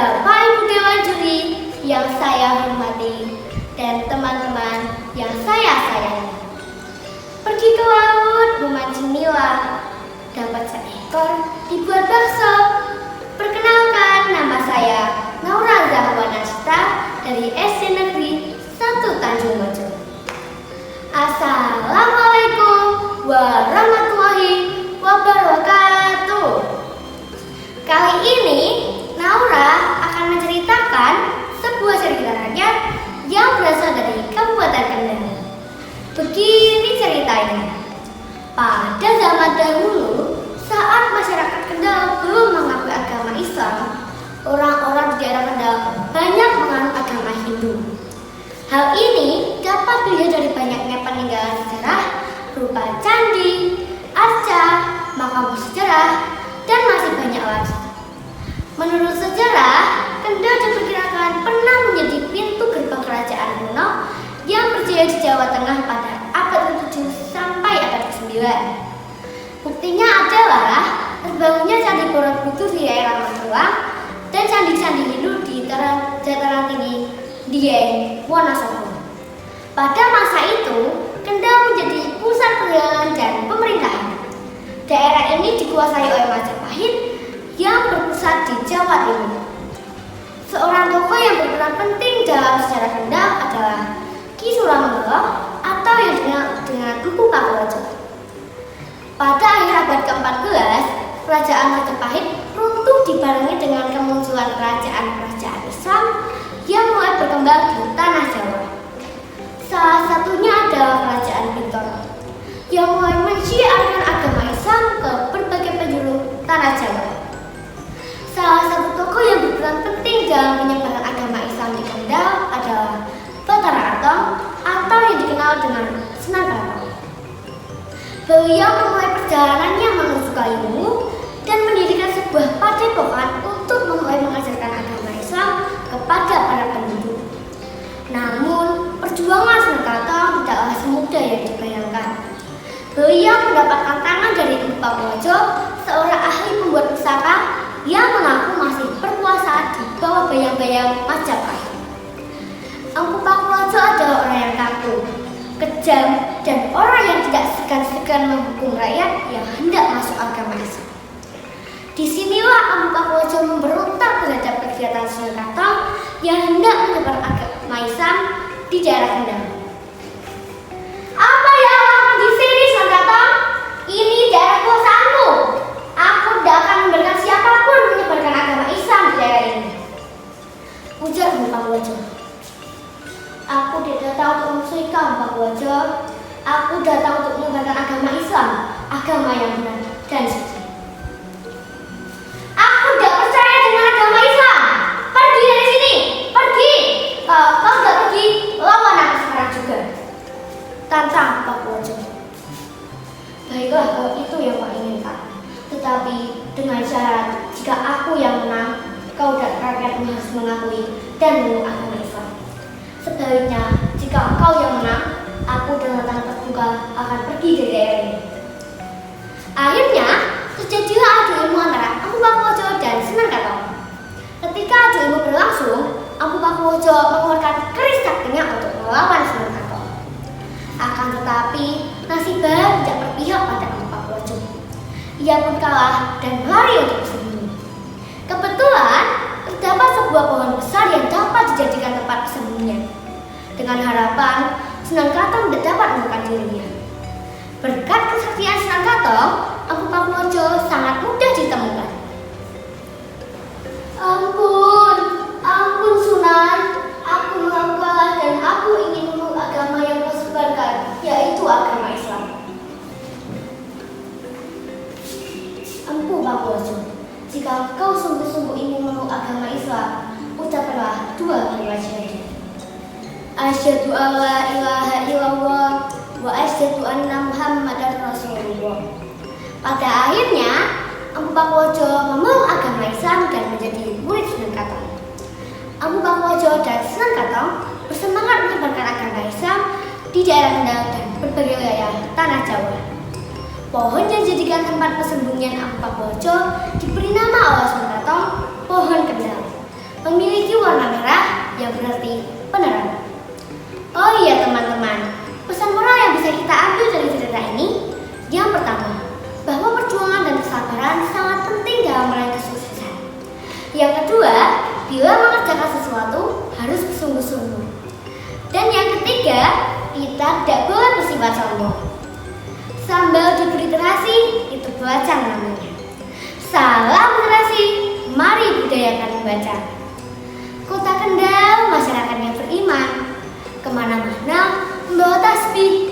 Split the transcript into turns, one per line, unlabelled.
Bapak Ibu Dewan Juri yang saya hormati dan teman-teman yang saya sayangi. Pergi ke laut memancing nila, dapat seekor dibuat bakso. Perkenalkan, nama saya Naura Zahwanasta dari SD Negeri 1 Tanjung Mojo. Assalamualaikum warahmatullahi wabarakatuh. Kali ini Naura akan menceritakan sebuah cerita rakyat yang berasal dari Kabupaten Kendal. Begini ceritanya. Pada zaman dahulu, saat masyarakat Kendal belum mengakui agama Islam, orang-orang di daerah Kendal banyak menganut agama Hindu. Hal ini dapat dilihat dari banyaknya peninggalan sejarah berupa candi, arca, makam bersejarah, dan masih banyak lagi. Menurut sejarah, Kendal diperkirakan pernah menjadi pintu gerbang kerajaan kuno yang berjaya di Jawa Tengah pada abad ke-7 sampai abad ke-9. Buktinya adalah terbangunnya Candi Borobudur di daerah Magelang dan candi-candi Hindu di dataran tinggi Dieng, Wonosobo. Pada masa itu, Kendal menjadi pusat perdagangan dan pemerintahan. Daerah ini dikuasai oleh Majapahit yang berpusat di Jawa Timur. Seorang tokoh yang berperan penting dalam sejarah Kendal adalah Ki Suramenggo atau yang dikenal dengan Empu Pakuwojo. Pada akhir abad ke-14, kerajaan Majapahit runtuh dibarengi dengan kemunculan kerajaan-kerajaan Islam yang mulai berkembang di tanah Jawa. Salah satunya adalah Kerajaan Bintoro yang mulai mensyiarkan agama Islam ke berbagai penjuru tanah Jawa. Salah satu tokoh yang berperan penting dalam penyebaran agama Islam di Kendal adalah Batara Atong atau yang dikenal dengan Sunan Keraton. Beliau memulai perjalanannya menuju Kaliwungu dan mendirikan sebuah padepokan untuk memulai mengajarkan agama Islam kepada para penduduk. Namun, perjuangan Sunan Keraton tidaklah semudah yang dibayangkan. Beliau mendapat tantangan dari Empu Pakuwojo, seorang ahli pembuat pusaka yang mengaku masih berkuasa di bawah bayang-bayang Majapahit. Empu Pakuwojo adalah orang yang kaku, kejam, dan orang yang tidak segan-segan menghukum rakyat yang hendak masuk agama Islam. Disinilah Empu Pakuwojo memberontak terhadap kegiatan Sunan Keraton yang hendak menyebar agama Islam di daerah Kendal. Apa yang lakukan di sini, Sunan Keraton? Ini daerah kuasaanmu. Aku tidak akan membiarkan siapapun menyebarkan agama Islam di daerah ini, ujar Empu Pakuwojo. Aku tidak datang untuk memusuhi kamu, Pakuwojo. Aku datang untuk menyebarkan agama Islam, agama yang benar dan suci. Aku tidak percaya dengan agama Islam. Pergi dari sini, pergi. Kalau kau tidak pergi, lawan aku sekarang juga, tantang Pakuwojo. Baiklah, kalau itu yang kau inginkan. Tetapi dengan syarat, jika aku yang menang, kau dan rakyatmu harus mengakui dan memeluk agama Islam. Sebaliknya, jika engkau yang menang, aku dengan tangan terbuka akan pergi dari daerah ini. Akhirnya, terjadilah adu ilmu antara Empu Pakuwojo dan Sunan Keraton. Ketika adu ilmu berlangsung, Empu Pakuwojo mengeluarkan keris saktinya untuk melawan Sunan Keraton. Akan tetapi, nasib baik tidak berpihak pada Empu Pakuwojo. Ia pun kalah dan lari untuk bersembunyi. Kebetulan, terdapat sebuah pohon besar yang dapat dijadikan tempat persembunyian. Dengan harapan, Sunan Keraton tidak dapat menemukan dirinya. Berkat kesaktian Sunan Keraton, Empu Pakuwojo sangat mudah ditemukan. Ampun, ampun Sunan, aku mengaku kalah dan aku ingin memeluk agama yang kau sebarkan, yaitu agama Islam. Empu Pakuwojo, jika kau sungguh-sungguh ingin memeluk agama Islam, ucapkanlah 2 kalimat syahadat. Asyhadu alla ilaha illallah wa asyhadu anna Muhammadar Rasulullah. Pada akhirnya, Empu Pakuwojo memeluk agama Islam dan menjadi murid Sunan Keraton. Empu Pakuwojo dan Sunan Keraton bersemangat menyebarkan agama Islam di daerah Kendal dan berbagai wilayah tanah Jawa. Pohon yang dijadikan tempat persembunyian Empu Pakuwojo diberi nama oleh Sunan Keraton, pohon Kendal. memiliki warna merah yang berarti penerang. Oh iya teman-teman, pesan moral yang bisa kita ambil dari cerita ini, yang pertama, bahwa perjuangan dan kesabaran sangat penting dalam meraih kesuksesan. Yang kedua, bila mengerjakan sesuatu harus bersungguh-sungguh. Dan yang ketiga, kita tidak boleh bersifat sombong. Sambal diberi terasi, itu belajar namanya. Salam literasi, mari budayakan membaca. Kota Kendal, masyarakat yang beriman, kemana-mana membawa tasbih